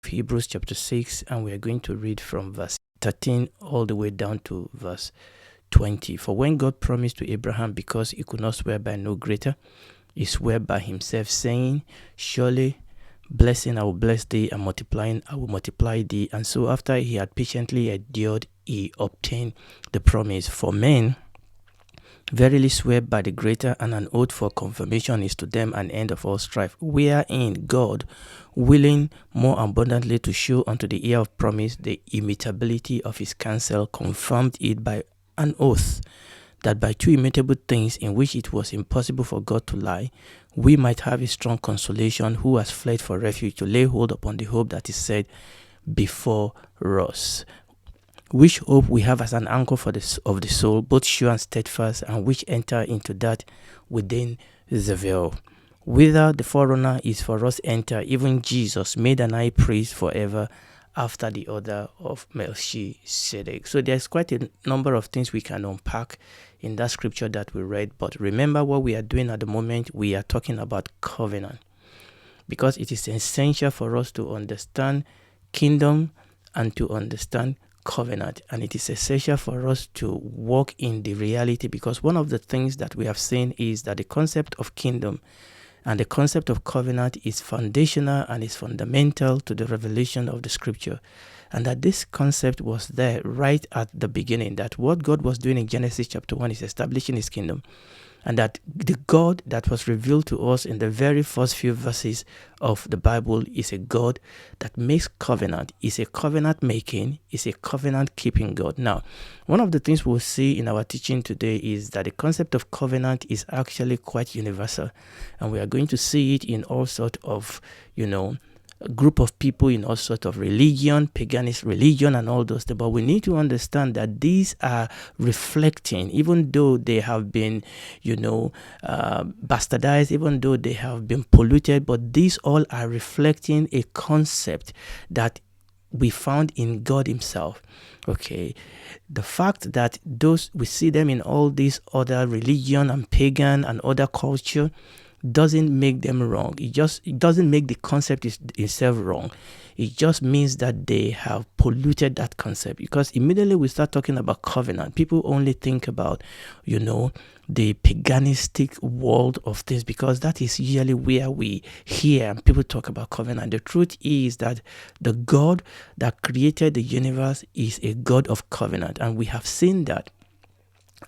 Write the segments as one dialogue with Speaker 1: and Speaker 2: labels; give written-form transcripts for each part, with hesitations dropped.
Speaker 1: Hebrews chapter 6, and we are going to read from verse 13 all the way down to verse 20. For when God promised to Abraham, because he could not swear by no greater, he swore by himself, saying, surely blessing I will bless thee, and multiplying I will multiply thee. And so after he had patiently endured, he obtained the promise. For men verily swear by the greater, and an oath for confirmation is to them an end of all strife, wherein God, willing more abundantly to show unto the heir of promise the immutability of his counsel, confirmed it by an oath, that by two immutable things in which it was impossible for God to lie, we might have a strong consolation, who has fled for refuge, to lay hold upon the hope that is set before us. Which hope we have as an anchor of the soul, both sure and steadfast, and which enter into that within the veil, whither the forerunner is for us enter, even Jesus, made an high priest forever, after the order of Melchizedek. So there's quite a number of things we can unpack in that scripture that we read. But remember, what we are doing at the moment, we are talking about covenant, because it is essential for us to understand kingdom and to understand covenant, and it is essential for us to walk in the reality, because one of the things that we have seen is that the concept of kingdom and the concept of covenant is foundational and is fundamental to the revelation of the scripture, and that this concept was there right at the beginning, that what God was doing in Genesis chapter 1 is establishing his kingdom, and that the God that was revealed to us in the very first few verses of the Bible is a God that makes covenant, is a covenant making, is a covenant keeping God. Now, one of the things we'll see in our teaching today is that the concept of covenant is actually quite universal, and we are going to see it in all sorts of, a group of people in all sorts of religion, paganist religion, and all those things. But we need to understand that these are reflecting, even though they have been, bastardized, even though they have been polluted, but these all are reflecting a concept that we found in God himself. Okay, the fact that we see them in all these other religion and pagan and other culture doesn't make them wrong. It doesn't make the concept itself wrong. It just means that they have polluted that concept, because immediately we start talking about covenant, people only think about, the paganistic world of things, because that is usually where we hear people talk about covenant. The truth is that the God that created the universe is a God of covenant, and we have seen that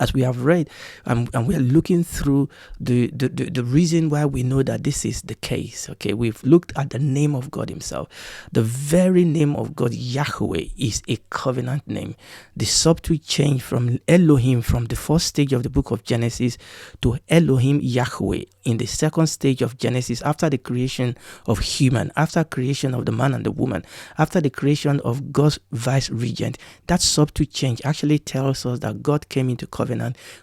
Speaker 1: as we have read, and we are looking through the reason why we know that this is the case. Okay, we've looked at the name of God himself. The very name of God, Yahweh, is a covenant name. The subtle change from Elohim from the first stage of the book of Genesis to Elohim Yahweh in the second stage of Genesis, after the creation of human, after creation of the man and the woman, after the creation of God's vice regent, that subtle change actually tells us that God came into covenant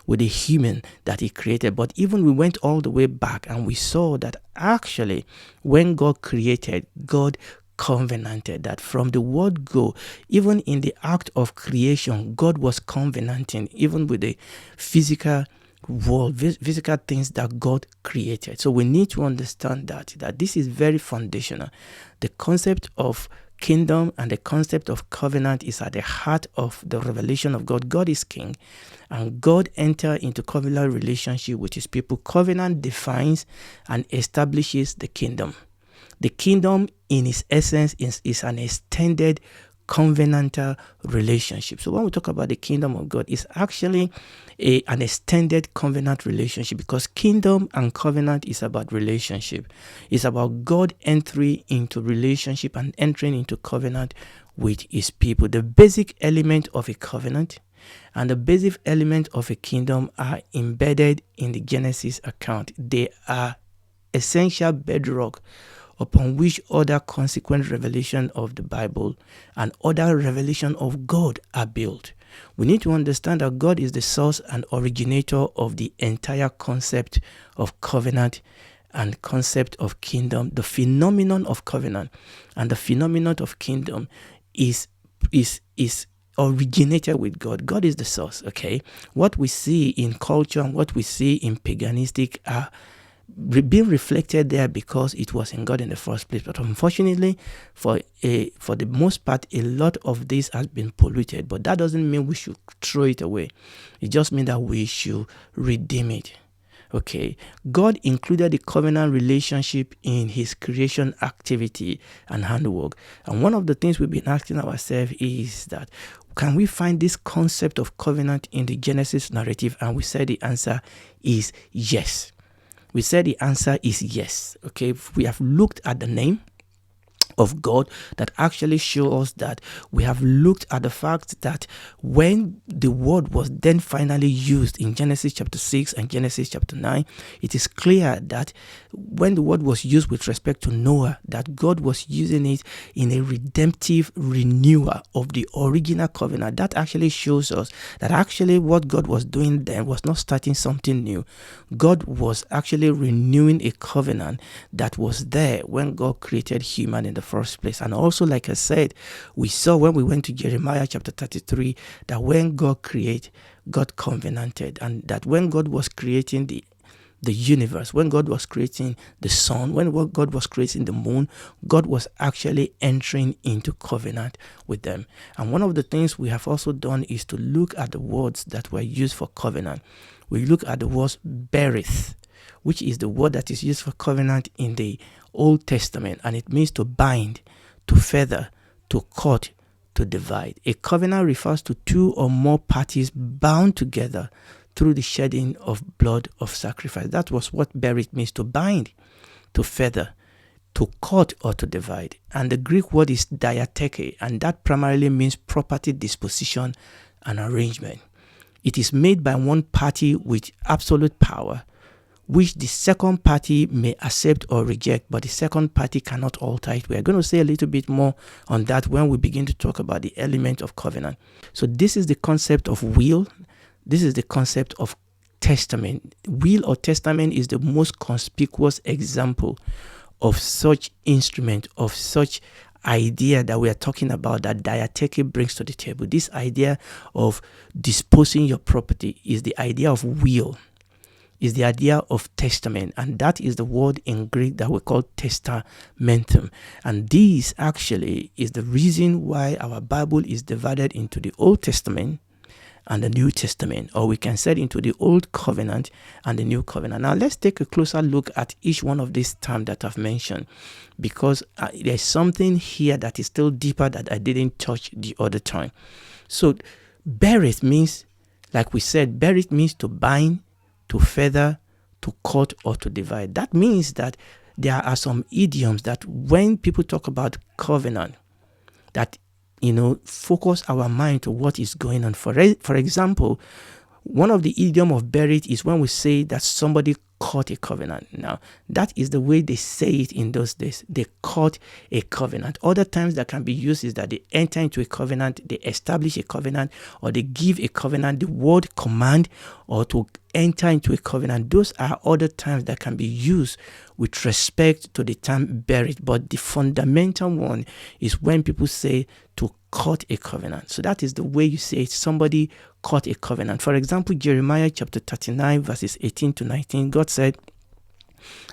Speaker 1: with a human that he created. But even we went all the way back and we saw that actually when God created, God covenanted, that from the word go, even in the act of creation, God was covenanting even with the physical world, physical things that God created. So we need to understand that this is very foundational. The concept of kingdom and the concept of covenant is at the heart of the revelation of God. God is king, and God enters into covenant relationship with his people. Covenant defines and establishes the kingdom. The kingdom in its essence is an extended covenantal relationship. So when we talk about the kingdom of God, it's actually an extended covenant relationship, because kingdom and covenant is about relationship. It's about God entering into relationship and entering into covenant with his people. The basic element of a covenant and the basic element of a kingdom are embedded in the Genesis account. They are essential bedrock upon which other consequent revelation of the Bible and other revelation of God are built. We need to understand that God is the source and originator of the entire concept of covenant and concept of kingdom. The phenomenon of covenant and the phenomenon of kingdom is originated with God. God is the source, okay? What we see in culture and what we see in paganistic are being reflected there because it was in God in the first place. But unfortunately, for the most part, a lot of this has been polluted. But that doesn't mean we should throw it away. It just means that we should redeem it. Okay, God included the covenant relationship in his creation activity and handwork. And one of the things we've been asking ourselves is that, can we find this concept of covenant in the Genesis narrative? And we said the answer is yes. We said the answer is yes. Okay, we have looked at the name of God that actually show us that. We have looked at the fact that when the word was then finally used in Genesis chapter 6 and Genesis chapter 9, it is clear that when the word was used with respect to Noah, that God was using it in a redemptive renewal of the original covenant. That actually shows us that actually what God was doing then was not starting something new. God was actually renewing a covenant that was there when God created human in the first place. And also, like I said, we saw when we went to Jeremiah chapter 33 that when God created, God covenanted, and that when God was creating the universe, when God was creating the sun, when God was creating the moon, God was actually entering into covenant with them. And one of the things we have also done is to look at the words that were used for covenant. We look at the words berith, which is the word that is used for covenant in the Old Testament, and it means to bind, to feather, to cut, to divide. A covenant refers to two or more parties bound together through the shedding of blood of sacrifice. That was what berith means, to bind, to feather, to cut, or to divide. And the Greek word is diatheke, and that primarily means property disposition and arrangement. It is made by one party with absolute power, which the second party may accept or reject, but the second party cannot alter it. We are going to say a little bit more on that when we begin to talk about the element of covenant. So this is the concept of will. This is the concept of testament. Will or testament is the most conspicuous example of such instrument, of such idea that we are talking about, that diatheke brings to the table. This idea of disposing your property is the idea of will, is the idea of testament, and that is the word in Greek that we call testamentum. And this actually is the reason why our Bible is divided into the Old Testament and the New Testament, or we can say into the Old Covenant and the New Covenant. Now let's take a closer look at each one of these terms that I've mentioned, because there's something here that is still deeper that I didn't touch the other time. So berith means, like we said, berith means to bind, to feather, to cut, or to divide. That means that there are some idioms that when people talk about covenant, that focus our mind to what is going on. For example, one of the idiom of berith is when we say that somebody cut a covenant. Now, that is the way they say it in those days. They cut a covenant. Other times that can be used is that they enter into a covenant, they establish a covenant, or they give a covenant. The word command, or to enter into a covenant. Those are other times that can be used with respect to the term berith. But the fundamental one is when people say to cut a covenant. So that is the way you say it. Somebody cut a covenant. For example, Jeremiah chapter 39 verses 18 to 19, God said,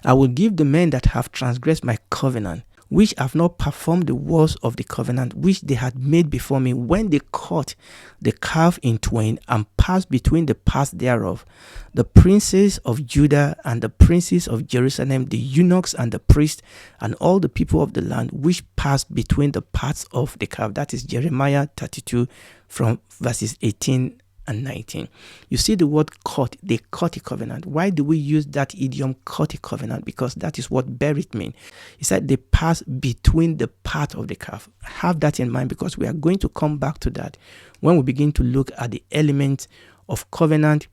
Speaker 1: I will give the men that have transgressed my covenant, which have not performed the words of the covenant which they had made before me, when they cut the calf in twain and passed between the parts thereof, the princes of Judah and the princes of Jerusalem, the eunuchs and the priests, and all the people of the land, which passed between the parts of the calf. That is Jeremiah 32 from verses 18 and 19. You see the word cut, they cut a covenant. Why do we use that idiom, cut a covenant? Because that is what berith means. He said they pass between the part of the calf. Have that in mind, because we are going to come back to that when we begin to look at the elements of covenant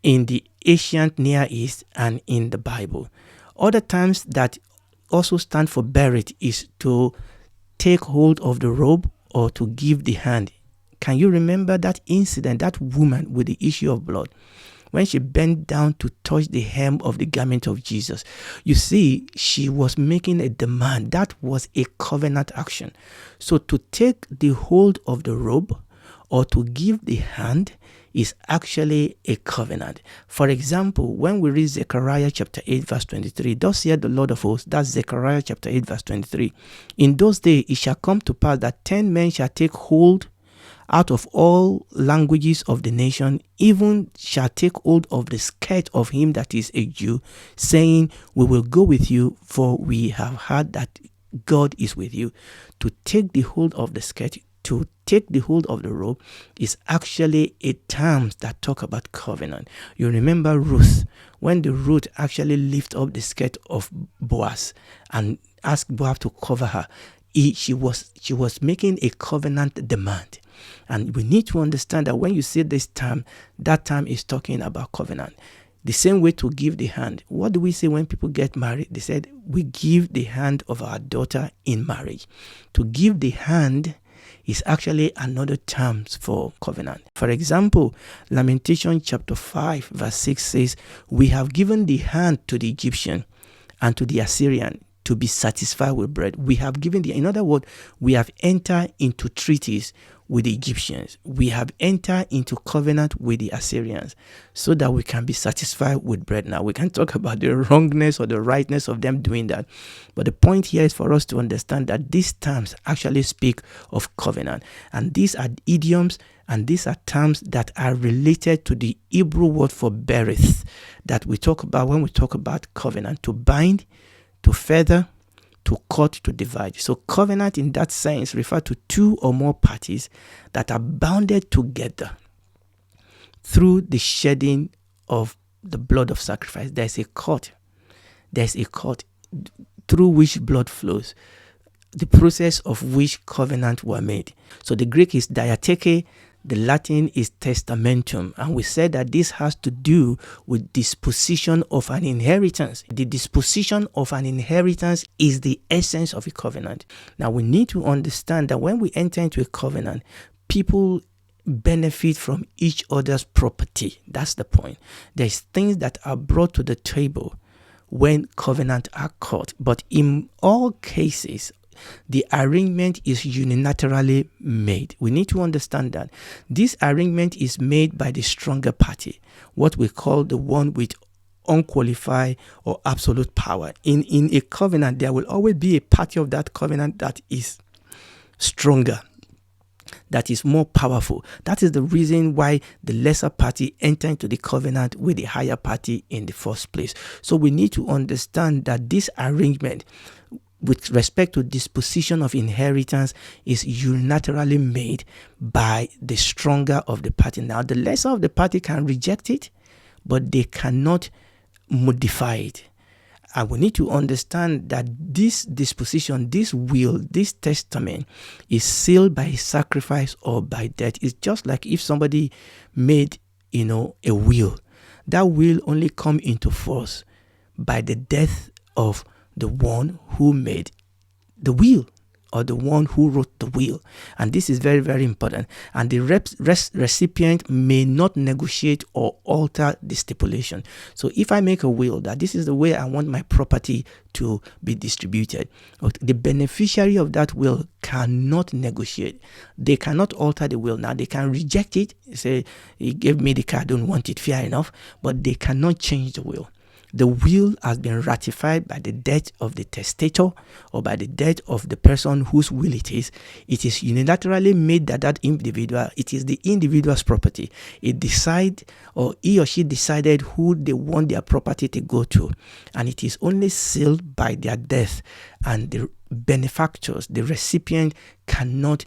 Speaker 1: in the ancient Near East and in the Bible. Other times that also stand for berith is to take hold of the robe or to give the hand. Can you remember that incident, that woman with the issue of blood, when she bent down to touch the hem of the garment of Jesus? You see, she was making a demand. That was a covenant action. So to take the hold of the robe or to give the hand is actually a covenant. For example, when we read Zechariah chapter 8 verse 23, thus saith the Lord of hosts, that's Zechariah chapter 8 verse 23, in those days it shall come to pass that 10 men shall take hold out of all languages of the nation, even shall take hold of the skirt of him that is a Jew, saying, we will go with you, for we have heard that God is with you. To take the hold of the skirt, to take the hold of the robe, is actually a term that talk about covenant. You remember Ruth, when the Ruth actually lift up the skirt of Boaz and asked Boaz to cover her, she was making a covenant demand. And we need to understand that when you say this term, that term is talking about covenant. The same way to give the hand. What do we say when people get married? They said, we give the hand of our daughter in marriage. To give the hand is actually another term for covenant. For example, Lamentation chapter 5 verse 6 says, we have given the hand to the Egyptian and to the Assyrian to be satisfied with bread. We have given in other words, we have entered into treaties with the Egyptians. We have entered into covenant with the Assyrians so that we can be satisfied with bread. Now, we can talk about the wrongness or the rightness of them doing that. But the point here is for us to understand that these terms actually speak of covenant. And these are idioms and these are terms that are related to the Hebrew word for berith that we talk about when we talk about covenant: to bind, to feather, to cut, to divide. So covenant in that sense refers to two or more parties that are bounded together through the shedding of the blood of sacrifice. There's a cut through which blood flows, the process of which covenant were made. So the Greek is diatheke, the Latin is testamentum, and we said that this has to do with disposition of an inheritance. The disposition of an inheritance is the essence of a covenant. Now we need to understand that when we enter into a covenant, people benefit from each other's property. That's the point. There's things that are brought to the table when covenants are cut, but in all cases, the arrangement is unilaterally made. We need to understand that this arrangement is made by the stronger party, what we call the one with unqualified or absolute power. In a covenant, there will always be a party of that covenant that is stronger, that is more powerful. That is the reason why the lesser party enter into the covenant with the higher party in the first place. So we need to understand that this arrangement with respect to disposition of inheritance is unilaterally made by the stronger of the party. Now, the lesser of the party can reject it, but they cannot modify it. And we need to understand that this disposition, this will, this testament is sealed by sacrifice or by death. It's just like if somebody made, a will. That will only come into force by the death of the one who made the will, or the one who wrote the will. And this is very, very important. And the recipient may not negotiate or alter the stipulation. So if I make a will that this is the way I want my property to be distributed, the beneficiary of that will cannot negotiate. They cannot alter the will. Now, they can reject it, say, he gave me the car, I don't want it, fair enough, but they cannot change the will. The will has been ratified by the death of the testator or by the death of the person whose will it is. It is unilaterally made that individual, it is the individual's property. It decide, or he or she decided who they want their property to go to. And it is only sealed by their death. And the benefactors, the recipient, cannot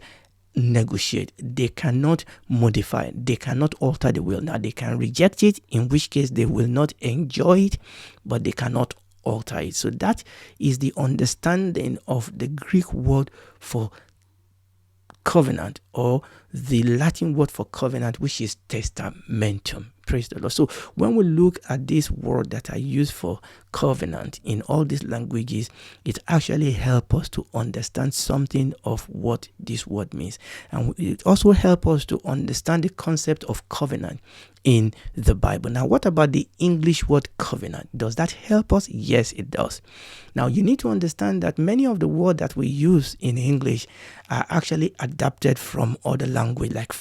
Speaker 1: negotiate. They cannot modify, they cannot alter the will. Now, they can reject it, in which case they will not enjoy it, but they cannot alter it. So that is the understanding of the Greek word for covenant, or the Latin word for covenant, which is testamentum. Praise the Lord. So when we look at this word that I use for covenant in all these languages, it actually helps us to understand something of what this word means. And it also helps us to understand the concept of covenant in the Bible. Now, what about the English word covenant? Does that help us? Yes, it does. Now, you need to understand that many of the words that we use in English are actually adapted from other language, like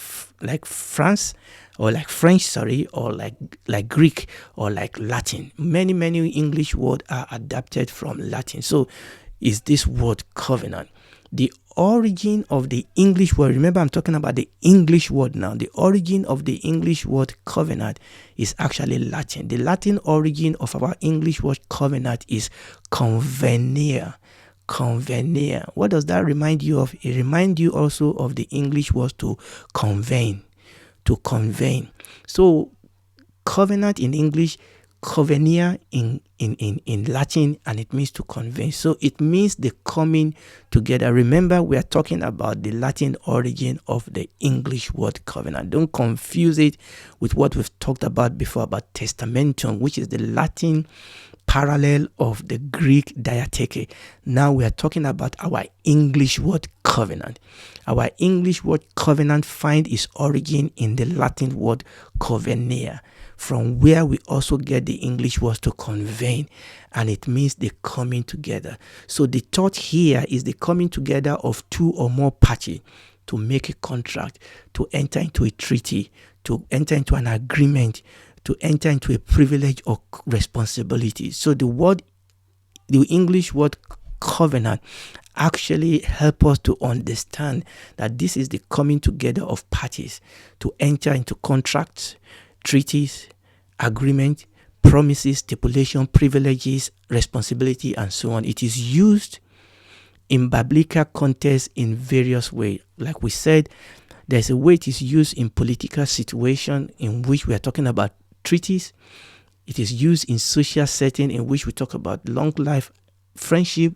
Speaker 1: France, or like French, or like Greek, or like Latin. Many English words are adapted from Latin. So, is this word covenant? The origin of the English word, remember I'm talking about the English word now. The origin of the English word covenant is actually Latin. The Latin origin of our English word covenant is convenere. Convenere. What does that remind you of? It reminds you also of the English word to convene. To convene. So covenant in English, convenere in Latin, and it means to convene. So it means the coming together. Remember, we are talking about the Latin origin of the English word covenant. Don't confuse it with what we've talked about before about testamentum, which is the Latin parallel of the Greek diatheke. Now we are talking about our English word covenant. Our English word covenant finds its origin in the Latin word convenere, from where we also get the English word to convene, and it means the coming together. So the thought here is the coming together of two or more parties to make a contract, to enter into a treaty, to enter into an agreement, to enter into a privilege or responsibility. So the English word covenant actually help us to understand that this is the coming together of parties to enter into contracts, treaties, agreement, promises, stipulation, privileges, responsibility, and so on. It is used in biblical context in various ways. Like we said, there's a way it is used in political situation in which we are talking about treaties. It is used in social setting in which we talk about long life, friendship,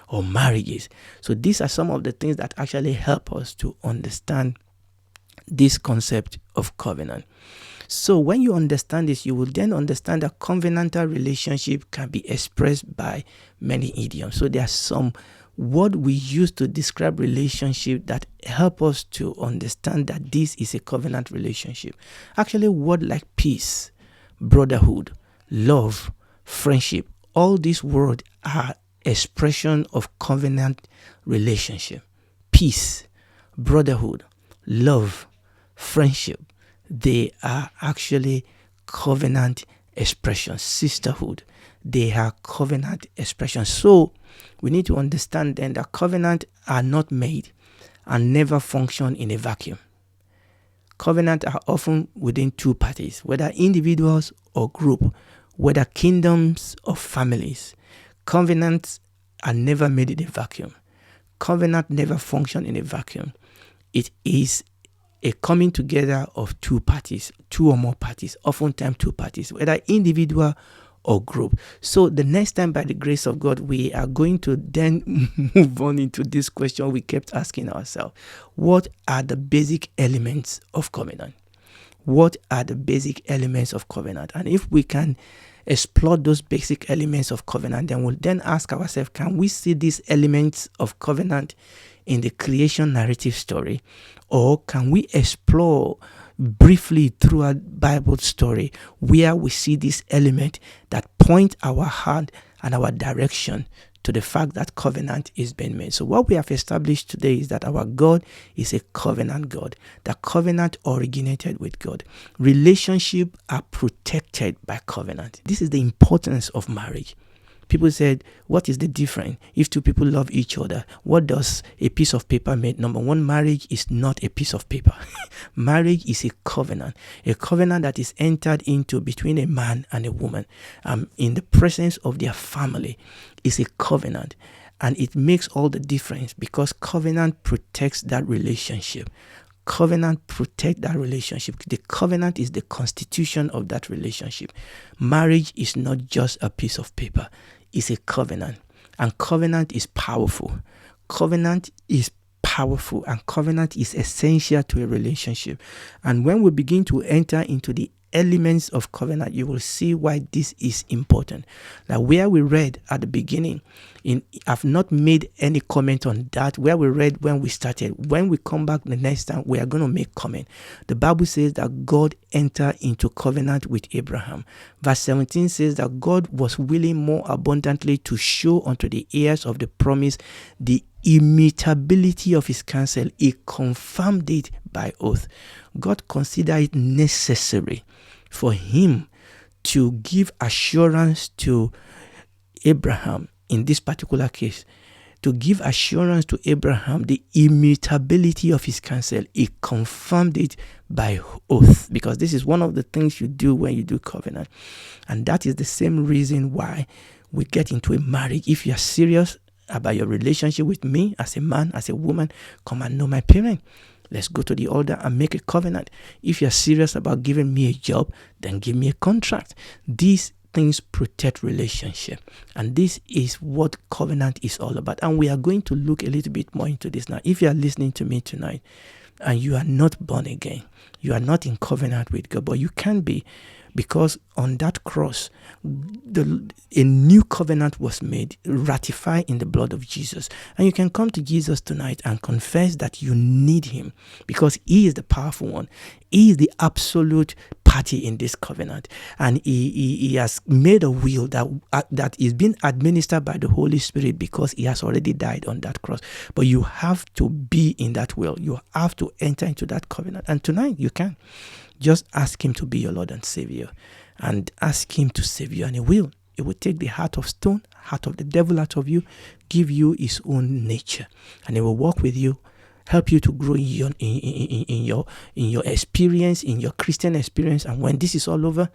Speaker 1: or marriages. So these are some of the things that actually help us to understand this concept of covenant. So when you understand this, you will then understand that covenantal relationship can be expressed by many idioms. So there are some words we use to describe relationship that help us to understand that this is a covenant relationship. Actually, words like peace, brotherhood, love, friendship, all these words are expression of covenant relationship. Peace, brotherhood, love, friendship, they are actually covenant expressions. Sisterhood, they are covenant expressions. So we need to understand then that covenants are not made and never function in a vacuum. Covenants are often within two parties, whether individuals or group, whether kingdoms or families. Covenants are never made in a vacuum. Covenant never function in a vacuum. It is a coming together of two parties, two or more parties, oftentimes two parties, whether individual or group. So the next time, by the grace of God, we are going to then move on into this question we kept asking ourselves. What are the basic elements of covenant? What are the basic elements of covenant? And if we can explore those basic elements of covenant, then we'll then ask ourselves, can we see these elements of covenant in the creation narrative story? Or can we explore briefly throughout Bible story where we see this element that point our heart and our direction to the fact that covenant is being made? So what we have established today is that our God is a covenant God. The covenant originated with God. Relationships are protected by covenant. This is the importance of marriage. People said, what is the difference if two people love each other? What does a piece of paper mean? Number one, marriage is not a piece of paper. Marriage is a covenant that is entered into between a man and a woman in the presence of their family. Is a covenant, and it makes all the difference because covenant protects that relationship. Covenant protect that relationship. The covenant is the constitution of that relationship. Marriage is not just a piece of paper. It's a covenant. And covenant is powerful. Covenant is powerful and covenant is essential to a relationship. And when we begin to enter into the elements of covenant, you will see why this is important. Now, where we read at the beginning, I've not made any comment on that. Where we read when we started, when we come back the next time, we are going to make comment. The Bible says that God entered into covenant with Abraham. Verse 17 says that God was willing more abundantly to show unto the heirs of the promise the immutability of his counsel. He confirmed it by oath. God considered it necessary for him to give assurance to Abraham in this particular case, to give assurance to Abraham the immutability of his counsel. He confirmed it by oath, because this is one of the things you do when you do covenant. And that is the same reason why we get into a marriage. If you are serious about your relationship with me as a man, as a woman, come and know my parent. Let's go to the altar and make a covenant. If you're serious about giving me a job, then give me a contract. These things protect relationship. And this is what covenant is all about. And we are going to look a little bit more into this now. If you are listening to me tonight and you are not born again, you are not in covenant with God, but you can be, because on that cross, a new covenant was made, ratified in the blood of Jesus. And you can come to Jesus tonight and confess that you need him, because he is the powerful one. He is the absolute party in this covenant. And he has made a will that is being administered by the Holy Spirit, because he has already died on that cross. But you have to be in that will. You have to enter into that covenant. And tonight you can. Just ask him to be your Lord and Savior, and ask him to save you, and he will. He will take the heart of stone, heart of the devil out of you, give you his own nature, and he will walk with you, help you to grow in your experience, in your Christian experience. And when this is all over,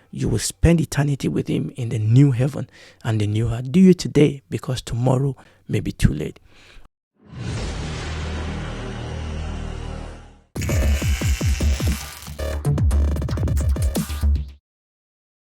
Speaker 1: you will spend eternity with him in the new heaven and the new earth. Do you today, because tomorrow may be too late.